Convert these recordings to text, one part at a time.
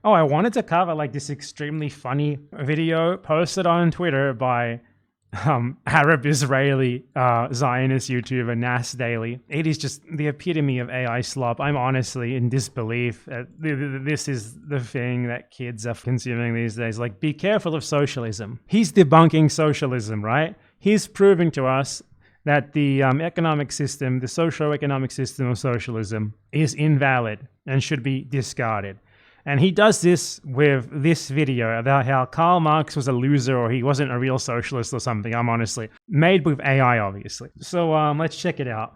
Oh, I wanted to cover like this extremely funny video posted on Twitter by Arab Israeli Zionist YouTuber Nas Daily. It is just the epitome of AI slop. I'm honestly in disbelief. This is the thing that kids are consuming these days. Like, be careful of socialism. He's debunking socialism, right? He's proving to us that the economic system, the socio-economic system of socialism, is invalid and should be discarded. And he does this with this video about how Karl Marx was a loser or he wasn't a real socialist or something. I'm honestly made with AI, obviously. So let's check it out.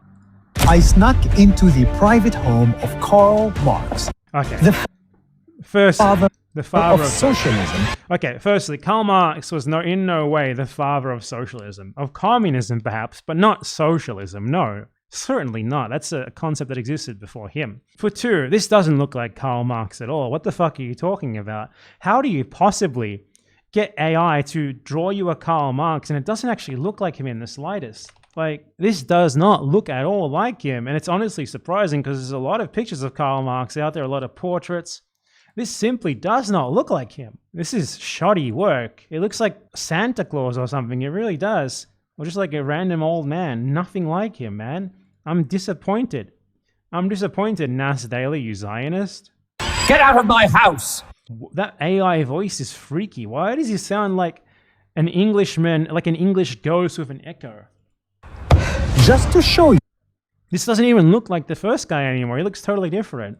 I snuck into the private home of Karl Marx. Okay. The father of socialism. Okay, firstly, Karl Marx was in no way the father of socialism. Of communism, perhaps, but not socialism, no. Certainly not. That's a concept that existed before him. For two, this doesn't look like Karl Marx at all. What the fuck are you talking about? How do you possibly get AI to draw you a Karl Marx and it doesn't actually look like him in the slightest? Like, this does not look at all like him, and it's honestly surprising because there's a lot of pictures of Karl Marx out there, a lot of portraits. This simply does not look like him. This is shoddy work. It looks like Santa Claus or something. It really does. Or just like a random old man. Nothing like him, man. I'm disappointed. I'm disappointed, Nas Daily, you Zionist. Get out of my house! That AI voice is freaky. Why does he sound like an Englishman, like an English ghost with an echo? Just to show you This doesn't even look like the first guy anymore. He looks totally different.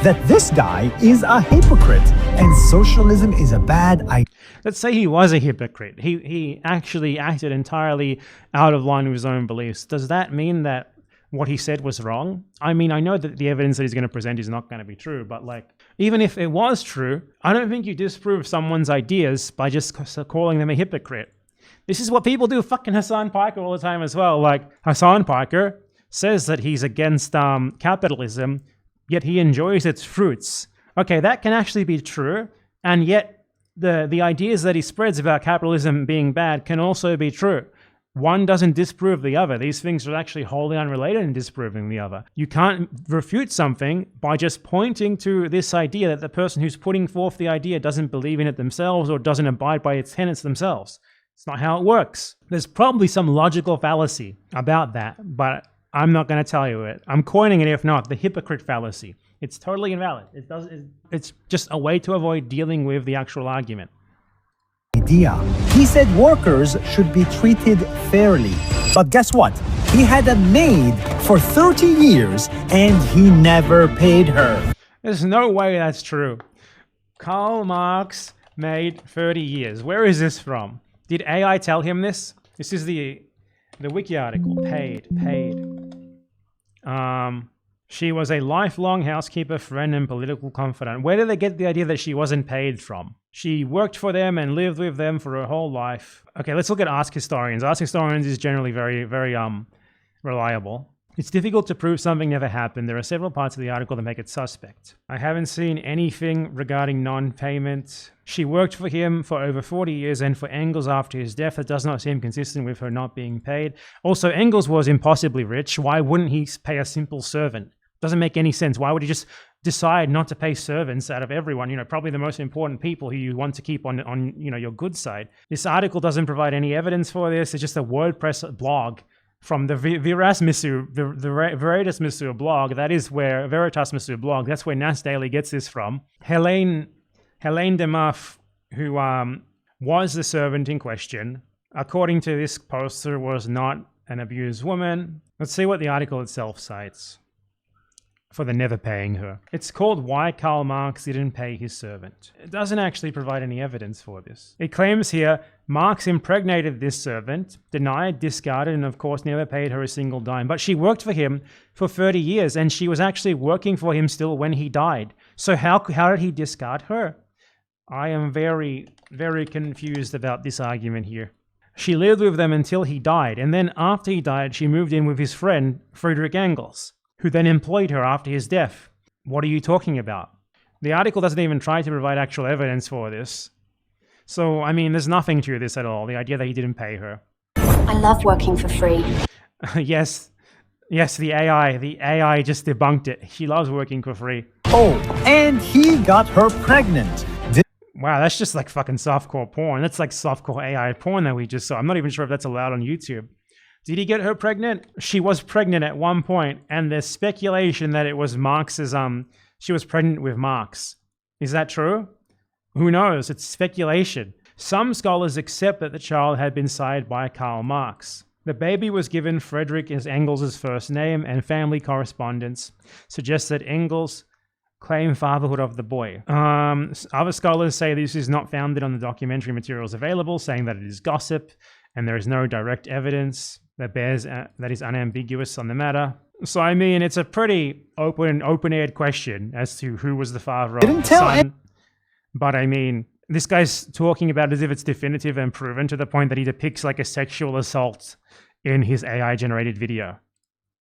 that this guy is a hypocrite and socialism is a bad idea. Let's say he was a hypocrite. He actually acted entirely out of line with his own beliefs. Does that mean that what he said was wrong? I mean, I know that the evidence that he's going to present is not going to be true, but like, even if it was true, I don't think you disprove someone's ideas by just calling them a hypocrite. This is what people do. Fucking Hassan Piker all the time as well. Like, Hassan Piker says that he's against capitalism, yet he enjoys its fruits. Okay, that can actually be true, and yet the ideas that he spreads about capitalism being bad can also be true. One doesn't disprove the other. These things are actually wholly unrelated in disproving the other. You can't refute something by just pointing to this idea that the person who's putting forth the idea doesn't believe in it themselves or doesn't abide by its tenets themselves. It's not how it works. There's probably some logical fallacy about that, but I'm not going to tell you it. I'm coining it, if not, the hypocrite fallacy. It's totally invalid. It's just a way to avoid dealing with the actual argument. He said workers should be treated fairly. But guess what? He had a maid for 30 years and he never paid her. There's no way that's true. Karl Marx made 30 years. Where is this from? Did AI tell him this? This is the wiki article. Paid. She was a lifelong housekeeper, friend, and political confidant. Where did they get the idea that she wasn't paid from? She worked for them and lived with them for her whole life. Okay, let's look at Ask Historians. Ask Historians is generally very, very reliable. It's difficult to prove something never happened. There are several parts of the article that make it suspect. I haven't seen anything regarding non-payment. She worked for him for over 40 years, and for Engels after his death, it does not seem consistent with her not being paid. Also, Engels was impossibly rich. Why wouldn't he pay a simple servant? Doesn't make any sense. Why would he just decide not to pay servants out of everyone? You know, probably the most important people who you want to keep on your good side. This article doesn't provide any evidence for this. It's just a WordPress blog from the Veritas Missour blog. That is where Veritas Missour blog. That's where Nas Daily gets this from. Helene DeMuff, who was the servant in question, according to this poster, was not an abused woman. Let's see what the article itself cites for the never paying her. It's called Why Karl Marx Didn't Pay His Servant. It doesn't actually provide any evidence for this. It claims here, Marx impregnated this servant, denied, discarded, and of course never paid her a single dime. But she worked for him for 30 years, and she was actually working for him still when he died. So how did he discard her? I am very, very confused about this argument here. She lived with them until he died, and then after he died, she moved in with his friend, Friedrich Engels, who then employed her after his death. What are you talking about? The article doesn't even try to provide actual evidence for this. So, I mean, there's nothing to this at all, the idea that he didn't pay her. I love working for free. Yes, Yes, the AI just debunked it. She loves working for free. Oh, and he got her pregnant. Wow, that's just like fucking softcore porn. That's like softcore AI porn that we just saw. I'm not even sure if that's allowed on YouTube. Did he get her pregnant? She was pregnant at one point, and there's speculation that it was Marx's, she was pregnant with Marx. Is that true? Who knows? It's speculation. Some scholars accept that the child had been sired by Karl Marx. The baby was given Frederick as Engels' first name, and family correspondence suggests that Engels claimed fatherhood of the boy. Other scholars say this is not founded on the documentary materials available, saying that it is gossip, and there is no direct evidence that is unambiguous on the matter. So I mean, it's a pretty open-aired question as to who was the father of the son. But I mean, this guy's talking about it as if it's definitive and proven, to the point that he depicts like a sexual assault in his AI-generated video.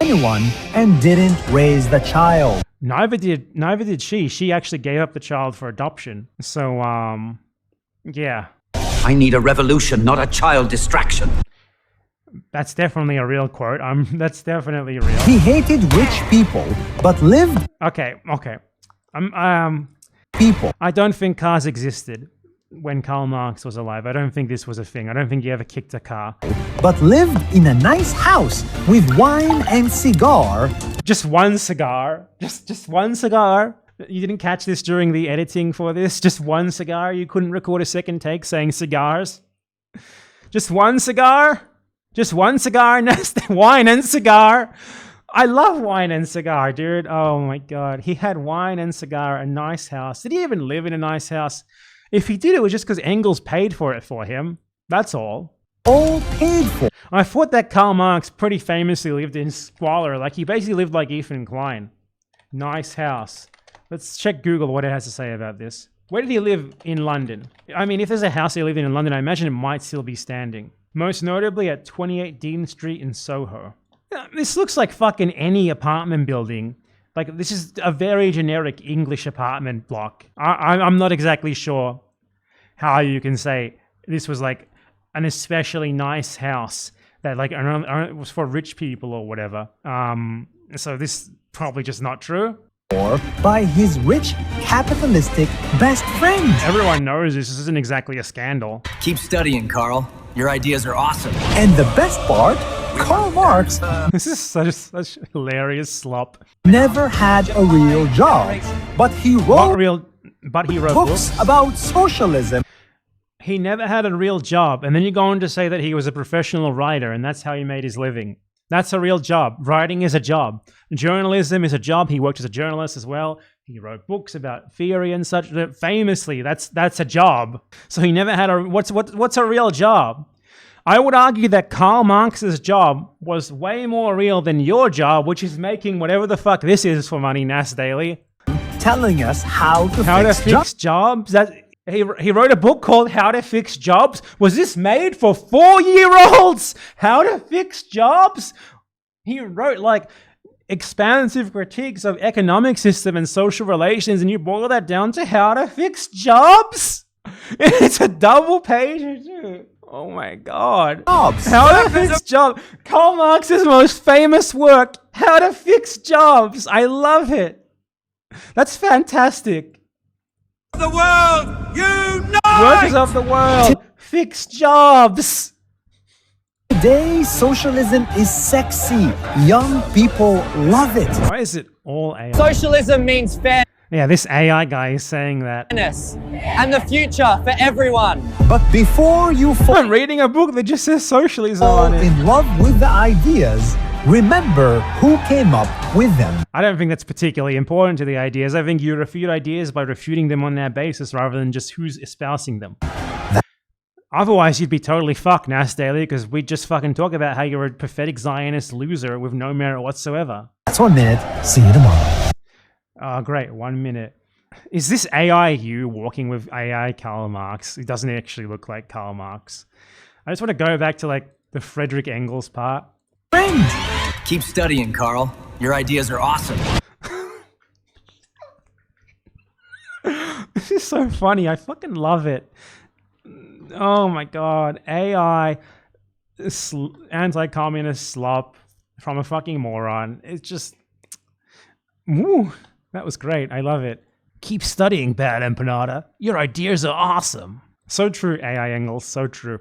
Anyone and didn't raise the child. Neither did she. She actually gave up the child for adoption. So, yeah. I need a revolution, not a child distraction. That's definitely a real quote. That's definitely real. He hated rich people, but lived... Okay. People. I don't think cars existed when Karl Marx was alive. I don't think this was a thing. I don't think he ever kicked a car. But lived in a nice house with wine and cigar. Just one cigar. Just one cigar. You didn't catch this during the editing for this? Just one cigar? You couldn't record a second take saying cigars? Just one cigar? Just one cigar? Wine and cigar? I love wine and cigar, dude. Oh my god. He had wine and cigar, a nice house. Did he even live in a nice house? If he did, it was just because Engels paid for it for him. That's all. All paid for. I thought that Karl Marx pretty famously lived in squalor. Like, he basically lived like Ethan Klein. Nice house. Let's check Google what it has to say about this. Where did he live in London? I mean, if there's a house he lived in London, I imagine it might still be standing. Most notably at 28 Dean Street in Soho. This looks like fucking any apartment building. Like, this is a very generic English apartment block. I'm not exactly sure how you can say this was like an especially nice house that like it was for rich people or whatever. So this is probably just not true. Or by his rich, capitalistic best friend. Everyone knows this isn't exactly a scandal. Keep studying, Karl. Your ideas are awesome. And the best part, Karl Marx This is such hilarious slop. never had a real job, but he wrote books about socialism. He never had a real job, and then you go on to say that he was a professional writer, and that's how he made his living. That's a real job. Writing is a job. Journalism is a job. He worked as a journalist as well. He wrote books about theory and such. Famously, that's a job. So he never had a what's a real job? I would argue that Karl Marx's job was way more real than your job, which is making whatever the fuck this is for money, Nas Daily. Telling us how to fix jobs. That he wrote a book called How to Fix Jobs. Was this made for 4-year-olds? How to Fix Jobs? He wrote like expansive critiques of economic system and social relations, and you boil that down to how to fix jobs? It's a double pager too. Oh my god. Jobs. How to Fix Jobs. Karl Marx's most famous work, How to Fix Jobs. I love it. That's fantastic. The world, unite! Workers of the world, fix jobs. Today, socialism is sexy. Young people love it. Why is it all AI? Socialism means fairness Yeah, this AI guy is saying that. and the future for everyone. But before you fall I'm reading a book that just says socialism on it. in love with the ideas, remember who came up with them. I don't think that's particularly important to the ideas. I think you refute ideas by refuting them on their basis rather than just who's espousing them. Otherwise, you'd be totally fucked, Nas Daily, because we'd just fucking talk about how you're a pathetic Zionist loser with no merit whatsoever. That's 1 minute. See you tomorrow. Oh, great. 1 minute. Is this AI you walking with AI Karl Marx? It doesn't actually look like Karl Marx. I just want to go back to like the Frederick Engels part. Friend. Keep studying, Karl. Your ideas are awesome. This is so funny. I fucking love it. Oh my god. AI, anti-communist slop, from a fucking moron. It's just, woo, that was great. I love it. Keep studying, bad empanada. Your ideas are awesome. So true, AI Engels, so true.